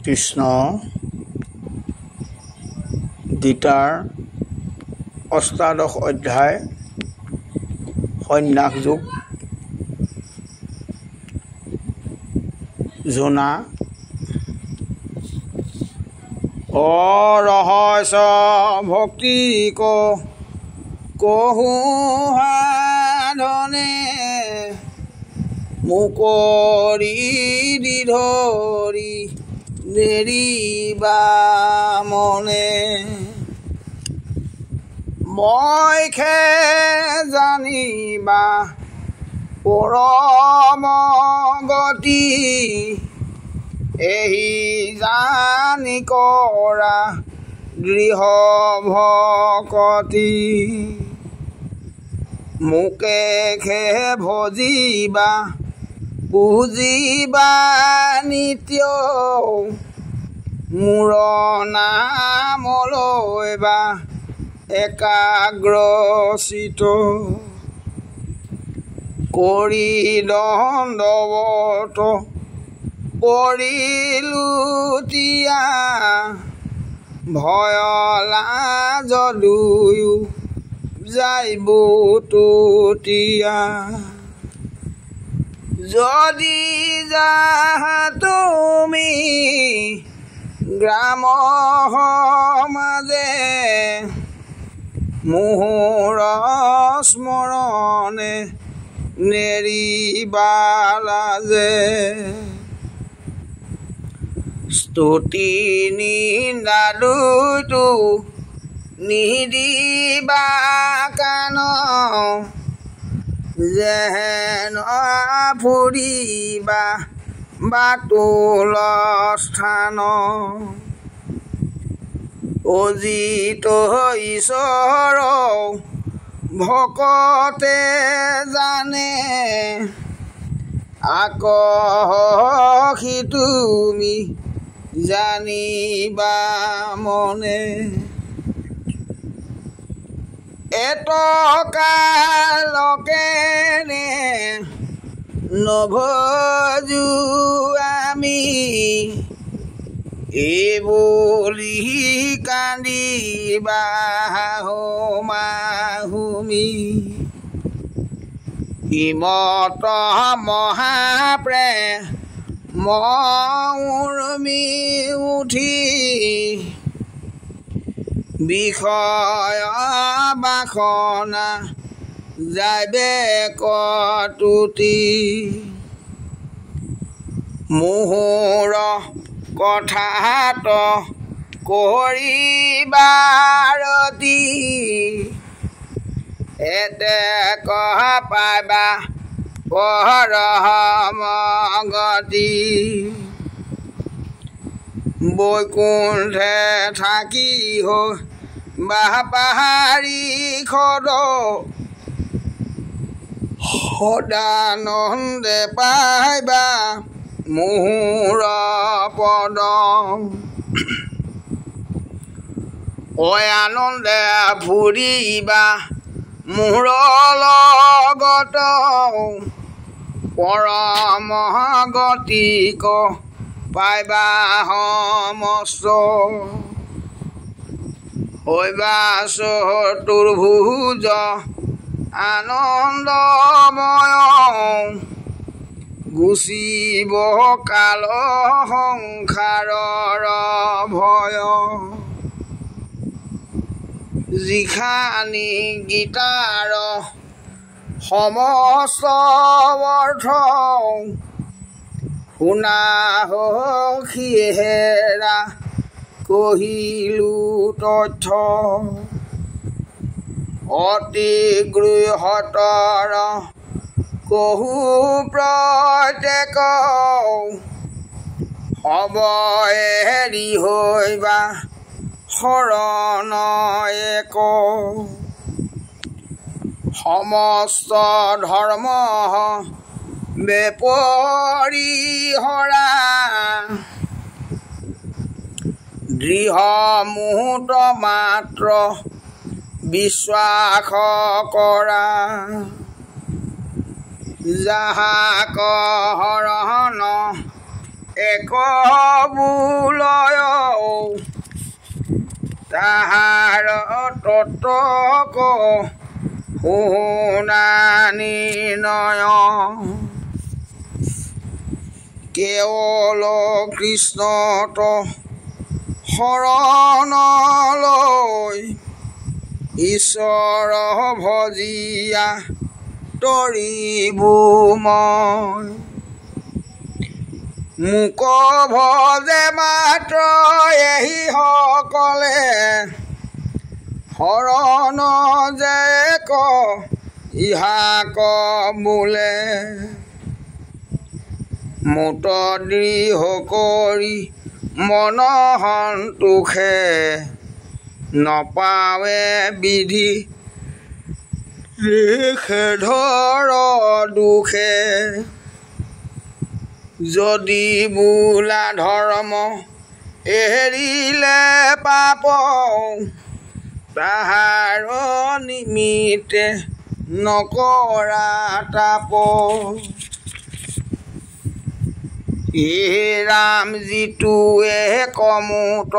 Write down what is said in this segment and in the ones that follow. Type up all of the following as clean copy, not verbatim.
কৃষ্ণ গীতাৰ অষ্টাদশ অধ্যায় সন্ন্যাস যোগ জোনা অৰহস্য ভক্তি কহু সাধনে মুকৰি ধৰি নেৰিবা মনে মই খে জানিবা পৰম গতি এহি জানি কৰা দৃঢ় ভকতি মোকে খে ভজিবা বুজিবা নিত্য মোৰ নামলৈ বা একাগ্ৰচিত কৰি দণ্ডৱত পৰিলুতিয়া ভয় লাজ দুয়ো যাইব তুতিয়া যদি যাহা তুমি গ্ৰাম সমাজে মোহৰ স্মৰণে নেৰিবা লাজে স্তুতি নিন্দা দুইটো নিদিবা কাণ যেন ফুৰিবা বাতুল স্থান অজিত ঈশ্বৰ ভকতে জানে আকহি তুমি জানিবা মনে এটকালকে নভজো আমি এই বুলি কান্দিবা হুমি হিমত মহাপ্ৰেম উৰ্মি উঠি বিষয় বাসনা যাইবে কতুতি মোহৰ কথাত কৰিবাৰতি এতে কহ পাবা পৰম গতি বৈকুণ্ঠে থাকি বাহ পাহাৰী খদ সদানন্দে পাইবা মোহৰ পদ আনন্দে ফুৰিবা মোহৰ লগত পৰম গতিক পাইবা সমস্ত হৈবা চতুৰ্ভুজ আনন্দময় গুচিব কাল সংসাৰৰ ভয় যিখানি গীতাৰ সমস্ত অৰ্থ শুনা হেৰা কহিলো তথ্য অতি গৃহতৰ কহু প্ৰত্যেক হ'ব হেৰি হৈবা শৰণ এক সমস্ত ধৰ্ম বেপৰিহৰা দৃঢ় মুহূৰ্ত মাত্ৰ বিশ্বাস কৰা যাহাক হৰণ এক বুলয় তাহাৰ ততক শুনানি নয় কেৱল কৃষ্ণত শৰণ লৈ ঈশ্বৰ ভজিয়া তৰিবো মই মোক ভজে মাত্ৰ এহি সকলে শৰণ যে ক ইহাক বোলে মোত দৃঢ় কৰি মন সন্তোষে নপাৱে বিধি ধৰ দুখে যদি বোলা ধৰ্ম এৰিলে পাপ তাহাৰ নিমিত্তে নকৰা তাপ ৰাম যিটোৱে কমুত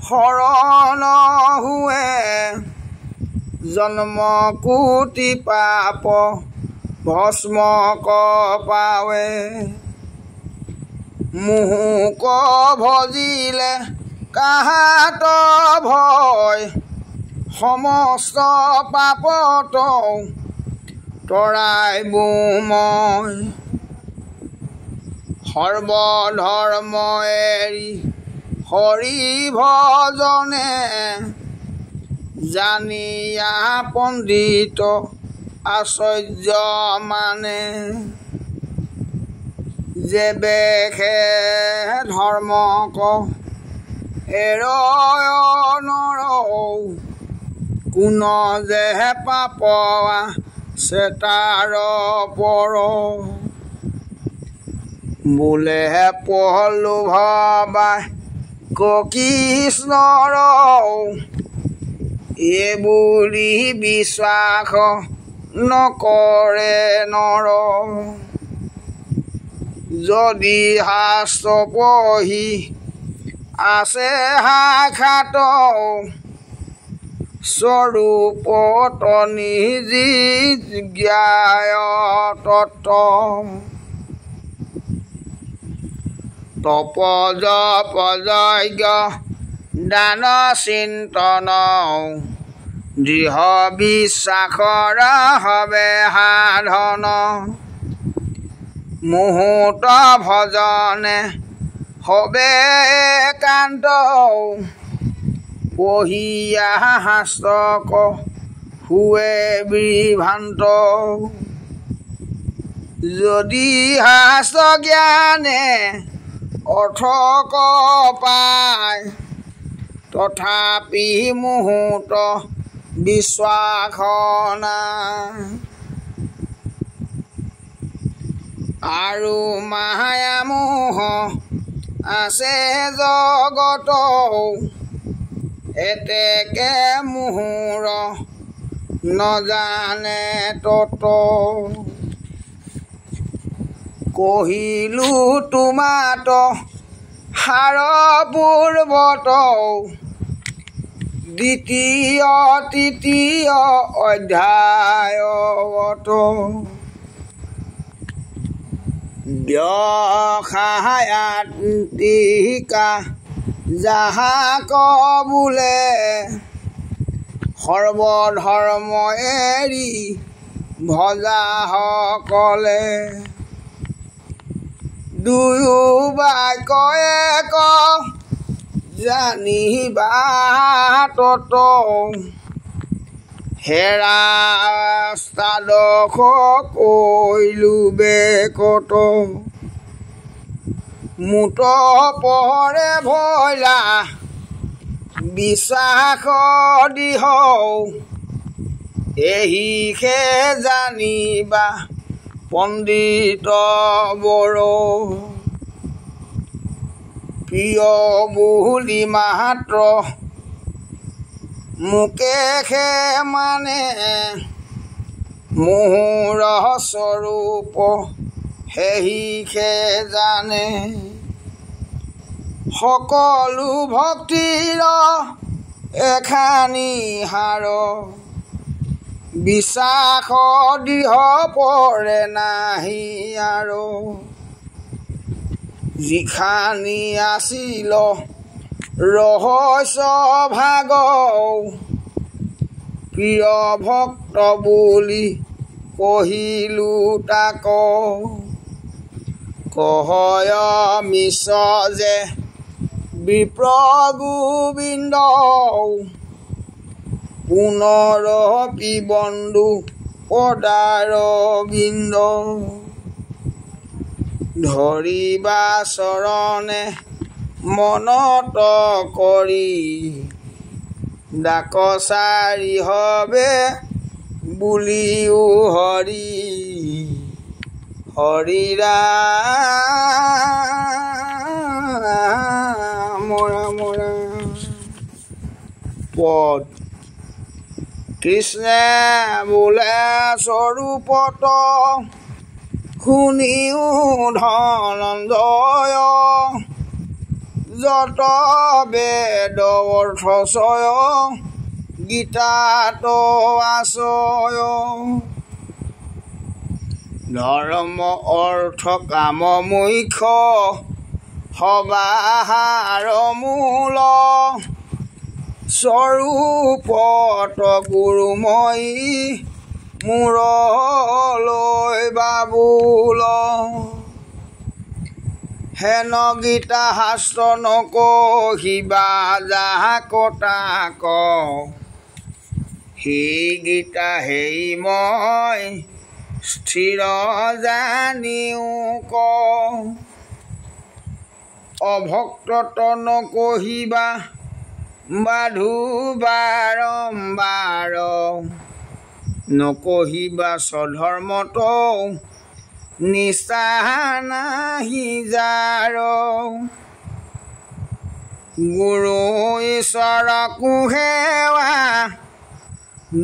শৰণ হুৱে জন্ম কোটি পাপ ভস্ম পাৱে মোহক ভজিলে কাহাত ভয় সমস্ত পাপত তৰাইবো মই সৰ্বধৰ্ম এৰি হৰি ভজনে জানিয়া পণ্ডিত আশ্চৰ্য মানে যে বেখে ধৰ্মক এৰয় নৰ কোন যে পাপৱা চেতাৰ পৰ বোলে পহলো ভবাই কৃষ্ণৰ এইবুলি বিশ্বাস নকৰে নৰ যদি শাস্ত্ৰ পঢ়ি আছে সাক্ষাৎ স্বৰূপত নিজি জ্ঞায় তত্ত্ব তপ জপ যজ্ঞ দান চিন্তন দৃঢ় বিশ্বাসৰ হবে সাধন মুহূৰ্ত ভজনে হবে একান্ত পঢ়িয়া শাস্ত্ৰক হুৱে বিভ্ৰান্ত যদি শাস্ত্ৰ জ্ঞানে অৰ্থক পায় তথাপি মুহূৰ্ত বিশ্বাস নাই আৰু মায়া মোহ আছে জগত এতেকে মুহূৰ নজানে তত কহিলো তোমাত সাৰ পূৰ্বত দ্বিতীয় তৃতীয় অধ্যায়ত ব্যসায়ান্তিকা যাহাক বোলে সৰ্বধৰ্ম এৰি ভজা সকলে দুয়ো বাক্য এক জানিবা তত হেৰা স্তাদশ কৈলো বেকত মুত পহৰে ভৈলা বিশ্বাস দিহ এহিহে জানিবা পণ্ডিত বৰ প্ৰিয় বুলি মাত্ৰ মুকেহে মানে মোহৰ স্বৰূপ সেহিহে জানে সকলো ভক্তিৰ এখানি হাড় বিশ্বাস দৃঢ় পৰে নাহি আৰু যিখানি আছিল ৰহস্য ভাগ প্ৰিয় ভক্ত বুলি কহিলো তাক কহয় মিছ যে বিপ্ৰ গোবিন্দ পুনৰ বন্ধু পদাৰ বিন্দ ধৰিবা চৰণে মনত কৰি ডাকচাৰি হবে বুলিও হৰি হৰি ৰাম ৰাম ৰাম পদ কৃষ্ণে বোলে স্বৰূপত শুনিও ধনঞ্জয় যত বেদ অৰ্থচয় গীতাত আশ্ৰয় ধৰ্ম অৰ্থ কাম মুখ্য সবাহাৰ মূল স্বৰূপত গুৰুময়ী মূৰলৈ বাবুল হেন গীতা শাস্ত্ৰ নকহিবা যাহাক তাক সেই গীতা সেই মই স্থিৰ জানিও ক অভক্তত নকহিবা বাধু বাৰম্বাৰ নকহিবা স্বধৰ্মত নিষ্ঠা নাহি যাৰ গুৰু ঈশ্বৰকো সেৱা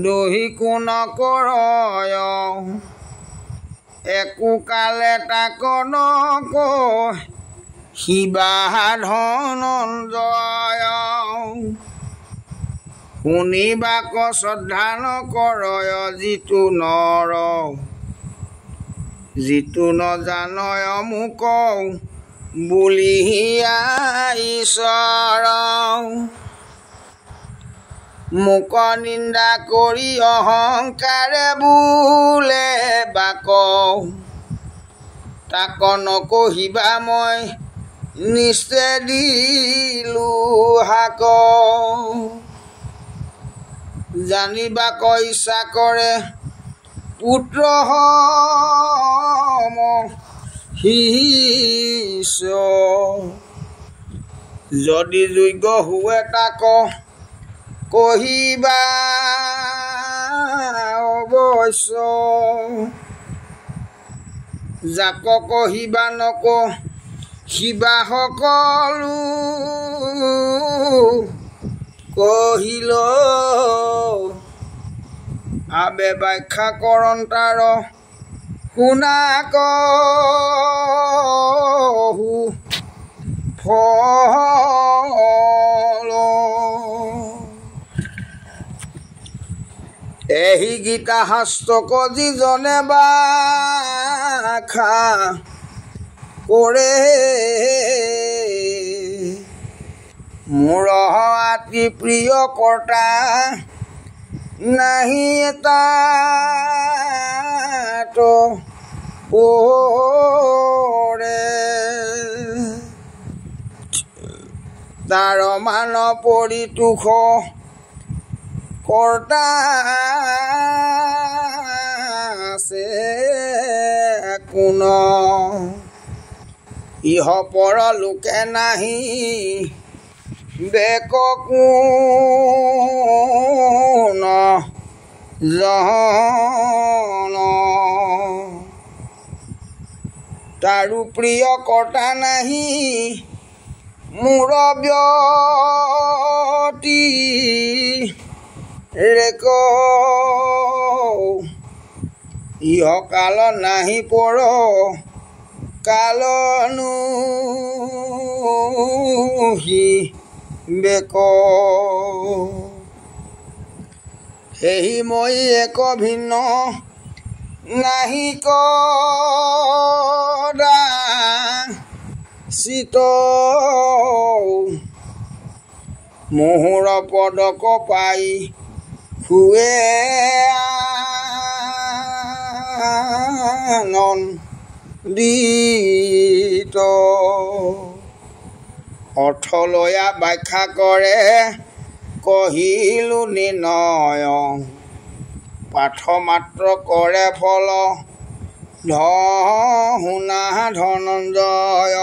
দহিকো নকৰয় একো কালে তাক নকহিবা ধনঞ্জয় শুনিবাক শ্ৰদ্ধা নকৰয় যিটো নৰ যিটো নজানয় মোক বুলিয়া ঈশ্বৰ মোক নিন্দা কৰি অহংকাৰে বোলে বাক তাক নকহিবা মই নিশ্চে দিলো হাক জানিবাক ইচ্ছা কৰে পুত্ৰ সম শিষ্য যদি যোগ্য हुए তাক কহিবা অৱশ্য যাক কহিবা নকহিবা সকলো কহিল আবে ব্যাখ্যা কৰণ তাৰ শুনা কহু ফল এহি গীতা শাস্ত্ৰক যিজনে ব্যাখ্যা কৰে মোৰ অতি প্ৰিয় কৰ্তা নাহি তাত পৰে তাৰ মান পৰিতোষ কৰ্তা আছে কোন ইহ পৰ লোকে নাহি বেক কোন জন তাৰো প্ৰিয় কৰ্তা নাহি মোৰ ব্যতি ৰেক ইহ কাল নাহি পৰ কালনো হি বেক হেহি মই এক ভিন্ন নাহি কদা চিত মোহৰ পদক পাই শুৱে আনন্দিত অৰ্থলয়া ব্যাখ্যা কৰে কহিলো নিৰ্ণয় পাঠ মাত্ৰ কৰে ফল শুনা ধনঞ্জয়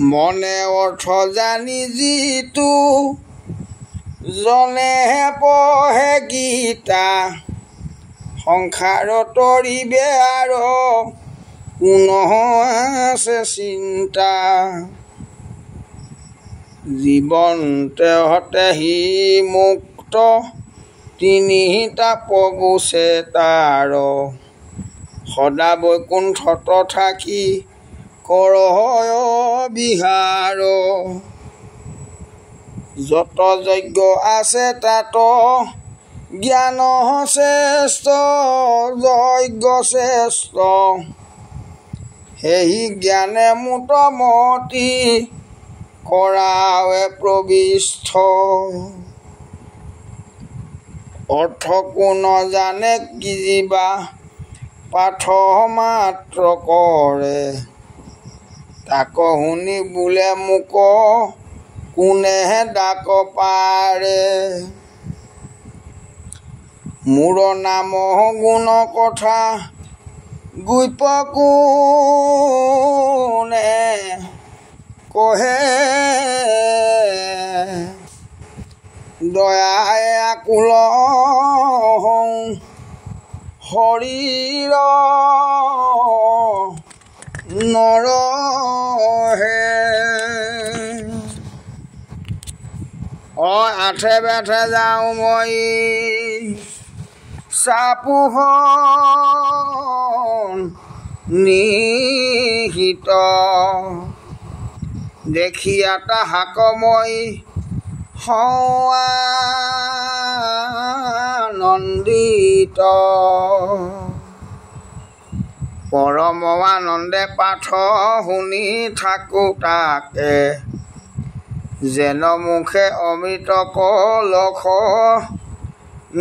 মনে অৰ্থ জানি যিটো জনেহে পঢ়ে গীতা সংসাৰ তৰিবে আৰু পুনঃ আছে চিন্তা জীৱন্তে হতে হি মুক্ত তিনিটা পগুছে তাৰ সদা বৈকুণ্ঠত থাকি কৰয় বিহাৰ যত যজ্ঞ আছে তাত জ্ঞান শ্ৰেষ্ঠ যজ্ঞ শ্ৰেষ্ঠ সেই জ্ঞানে মোটামুটি কৰাৱে প্ৰবিষ্ঠ অৰ্থ কোন জানে কি যিবা পাঠ মাত্ৰ কৰে তাক শুনি বোলে মোক কোনেহে ডাক পাৰে মোৰ নাম গুণ কথা গুপ কোনে কহে দয়াই আকুল শৰীৰ নৰহে আঠে বেঠে যাওঁ মই চাপোহন নিহিত দেখিয়া তাহাক মই আনন্দিত পৰম আনন্দে পাঠ শুনি থাকো তাকে যেন মুখে অমৃত কলখ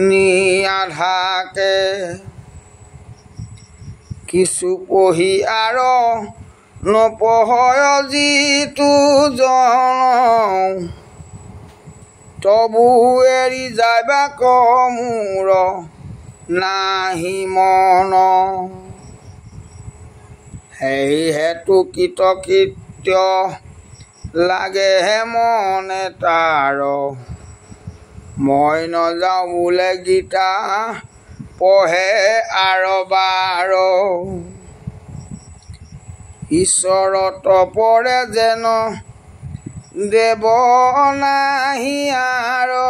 নিয়াধাকে কিছু পঢ়ি আৰু নপঢ়য় যিটো জন তবু এৰি যাবা মোৰ নাহি মন সেই হেতু কৃতকৃত্য লাগেহে মনে তাৰ মই নযাওঁ বোলে গীতা পঢ়ে আৰু বাৰ ঈশ্বৰত পৰে যেন দেৱ নাহি আৰু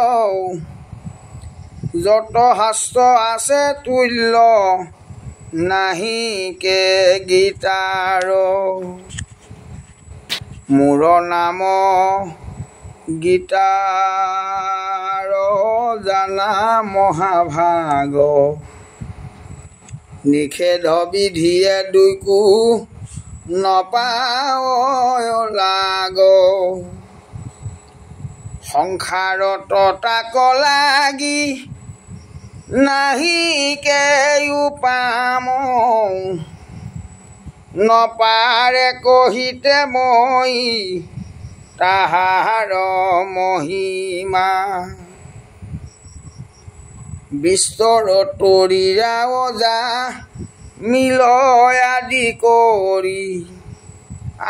যত শাস্ত্ৰ আছে তুল্য নাহিকে গীতাৰ মোৰ নাম গীতাৰ জানা মহাভাগ নিষেধ বিধিয়ে দুইকো নপায় লাগ সংসাৰত তাক লাগি নাহিকে উপাম নপাৰে কহিতে মই তাহাৰ মহিমা বিস্তৰ তৰিৰা অজা মিলয় আদি কৰি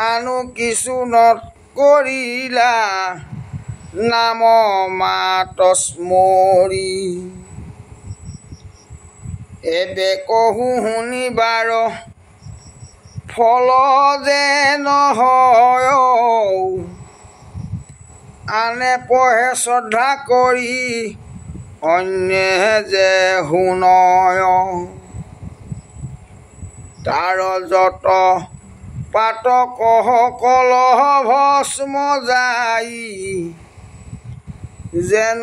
আনো কিছু নকৰিলা নাম মাত স্মৰি এবে কহু শুনিবাৰ ফল যে নহয় আনে পঢ়ে শ্ৰদ্ধা কৰি অন্যে যে শুনয় তাৰ যত পাতক কলহ ভস্ম যাই যেন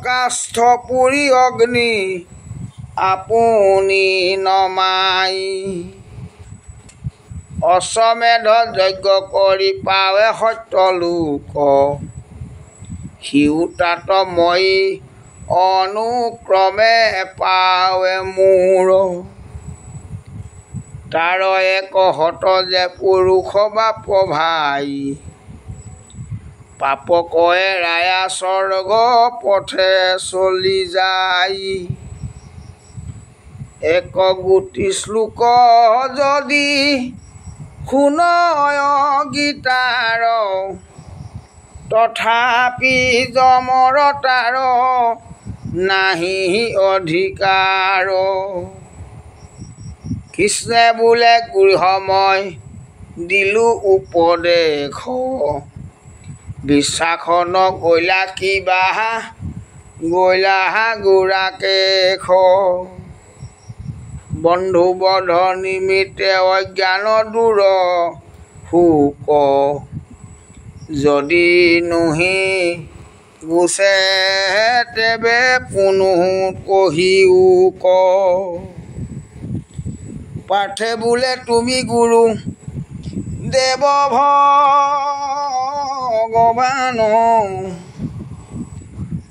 কাষ্ঠ পুৰি অগ্নি আপুনি নমাই অশ্বমেধ যজ্ঞ কৰি পাৱে সত্য লোক সিও তাত মই অনুক্ৰমে পাৱে মোৰ তাৰ এক হত যে পুৰুষ বাপ ভাই পাপ কয়ে ৰায়া স্বৰ্গ পথে চলি যায় এক গুটি শ্লোক যদি শুনয় গীতাৰ তথাপি যমৰ তাৰ নাহি অধিকাৰ কৃষ্ণে বোলে গৃহময় দিলো উপদেশ বিশ্বাসন গৈলা কিবা গৈলা গোৰাকে বন্ধু বধ নিমিত্তে অজ্ঞান দূৰ শোক যদি নুহি গুছে তেবে পুনুহ কহিও ক পাৰ্থে বোলে তুমি গুৰু দেৱ ভগৱান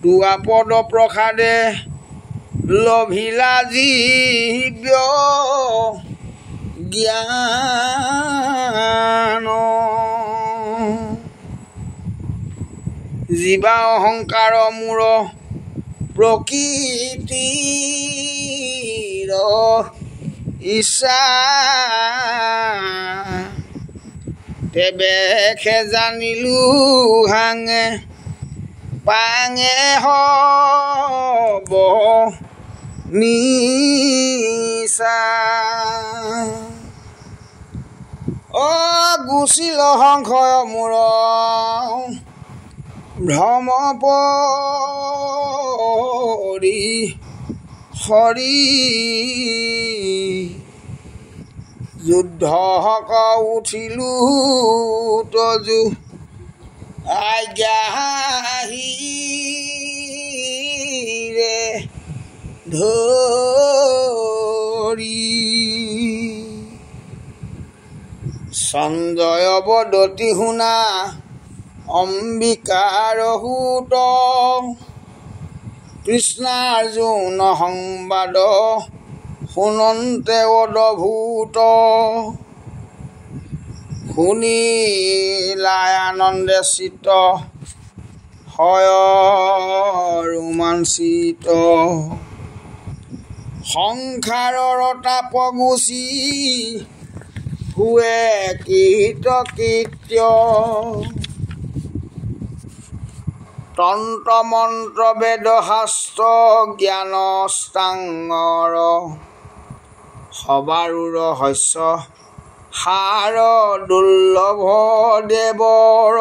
তোৱা পদ প্ৰসাদে লভিলা জীব্য জ্ঞান জীৱা অহংকাৰ মূৰ প্ৰকৃতিৰ ইচ্ছা তেবে খে জানিলো হাঙে পাঙে হব নিচা গুচিল সংশয় মূৰ ভ্ৰম পৰি হৰি যুদ্ধ উঠিলো তজু আজ্ঞাহিৰে ধৰি সঞ্জয় বদতি শুনা অম্বিকাৰ সুত কৃষ্ণাৰ্জুন সংবাদ শুনন্তে অদ্ভুত শুনিলাই আনন্দে চিত হয় ৰোমাঞ্চিত সংসাৰৰ তাপ গুচি হুৱে কৃতকৃত্য তন্ত্ৰ মন্ত্ৰ বেদ শাস্ত্ৰ জ্ঞান স্তাংৰ সবাৰুৰ শস্য সাৰ দুৰ্লভ দেৱৰ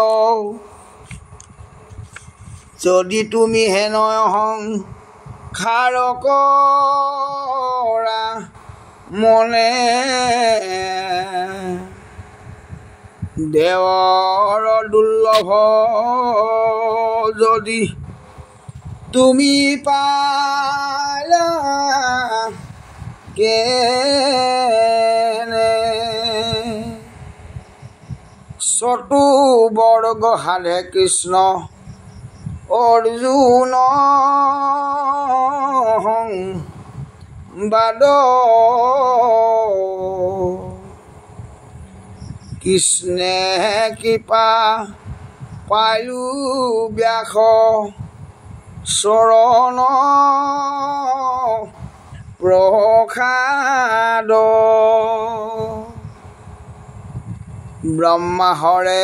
যদি তুমি হেনয় সংসাৰ কৰা মনে দেৱৰ দুৰ্লভ যদি তুমি পালা কেনে চতু বৰ্গ সাধে কৃষ্ণ অৰ্জুন সংবাদ কৃষ্ণে কৃপা পাইলো ব্যাস চৰণ প্ৰসাদ ব্ৰহ্মাহৰে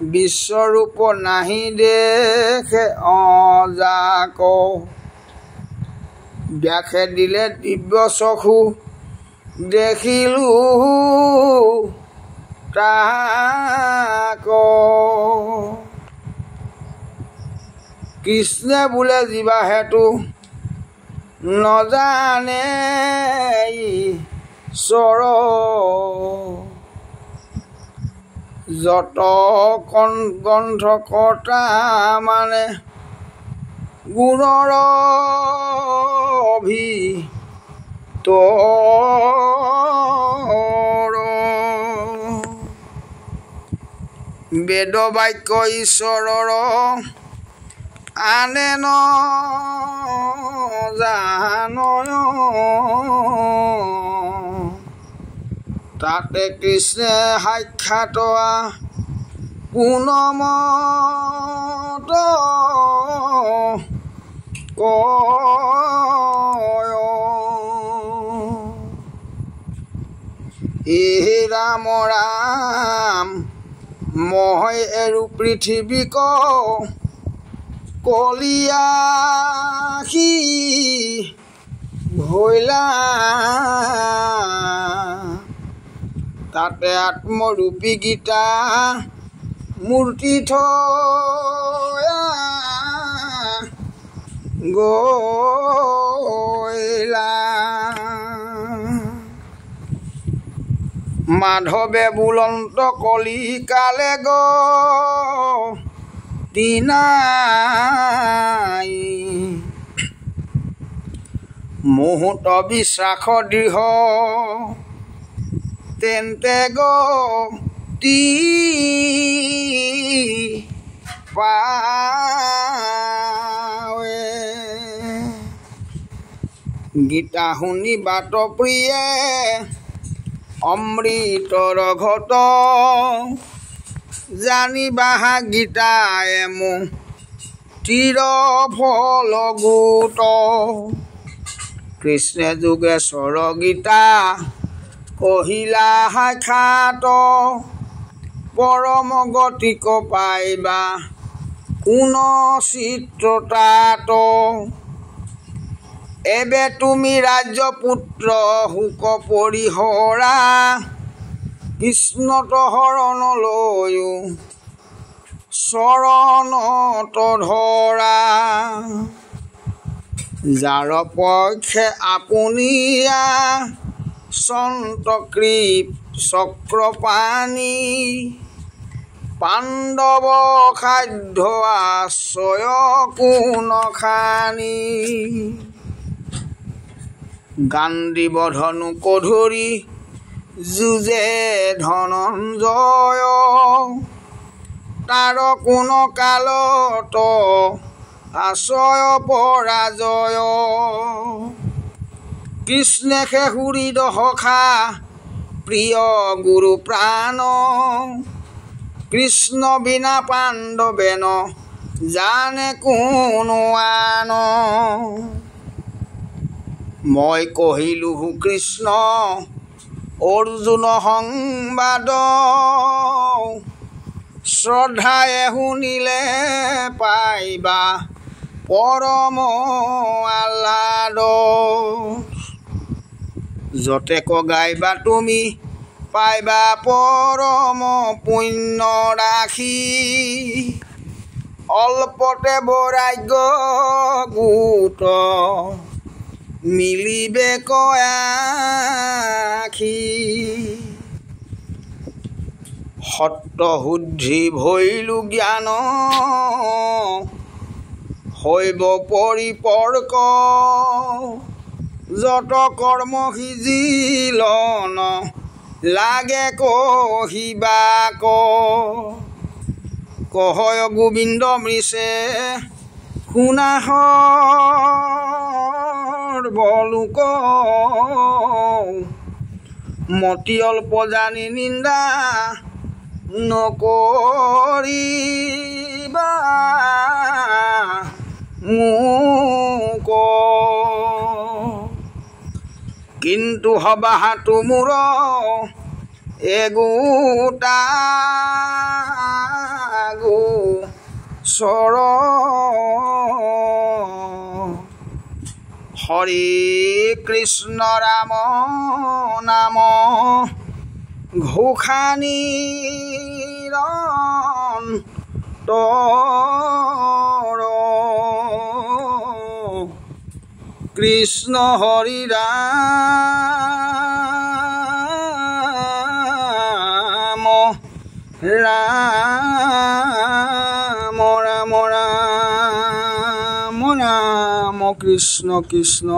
বিশ্বৰূপ নাহি দেখে অজাক ব্যাসে দিলে দিব্য চক্ষু দেখিলো তাক কৃষ্ণে বোলে জীৱা হেতু নজানে ঈশ্বৰ যত গ্ৰন্থকৰ্তা মানে গুণৰ ভিতৰ বেদ বাক্য ঈশ্বৰৰ আনে ন জানয় তাতে কৃষ্ণে সাক্ষাৎ পুনমত কয় এই ৰাম ৰাম মই এৰু পৃথিৱীক কলিয়াসী ভৈলা তাতে আত্মৰূপী গীতা মূৰ্তি থয়া গলা মাধৱে বুলন্ত কলিকালে গতিনাই মুহূৰ্ত বিশ্বাস দৃঢ় তেন্তে গতি পাৱে গীতা শুনি বাত প্ৰিয়ে অমৃতৰ ঘট জানিবা গীতায়ে মোক চিৰ ফল গোট কৃষ্ণে যোগেশ্বৰ গীতা কহিলা সাক্ষাৎ পৰম গতিক পাইবা কোন চিত্ৰতাত এবে তুমি ৰাজ্যপুত্ৰ শোক পৰিহৰা কৃষ্ণত শৰণলৈও চৰণত ধৰা যাৰ পক্ষে আপুনিয়া সন্তকৃপ চক্ৰপাণি পাণ্ডৱ খাদ্য আশ্ৰয় কোন খানি গাণ্ডীৱ ধনুক ধৰি যুঁজে ধনঞ্জয় তাৰ কোন কালত আশ্ৰয় পৰাজয় কৃষ্ণে সুহৃদ সখা প্ৰিয় গুৰু প্ৰাণ কৃষ্ণ বিনা পাণ্ডৱেন জানে কোনো আন মই কহিলো কৃষ্ণ অৰ্জুন সংবাদ শ্ৰদ্ধায়ে শুনিলে পাইবা পৰম আহ্লাদ যতে গাইবা তুমি পাইবা পৰম পুণ্য ৰাখি অল্পতে বৈৰাগ্য গোট মিলিবে কয়াখি সত্য শুদ্ধি ভৈলু জ্ঞান হৈব পৰিপৰ্ক যত কৰ্ম সিজিলন লাগে কহিবাক কহয় গোবিন্দ মৃষে শুনাহ বলোক মতি অল্প জানি নিন্দা নকৰিবা মোক কিন্তু হবাহাটো মোৰ এগোটা গোচৰ হৰি কৃষ্ণ ৰাম নাম ঘোষানি কৃষ্ণ হৰি ৰাম ৰাম ৰাম ৰাম ৰাম কৃষ্ণ কৃষ্ণ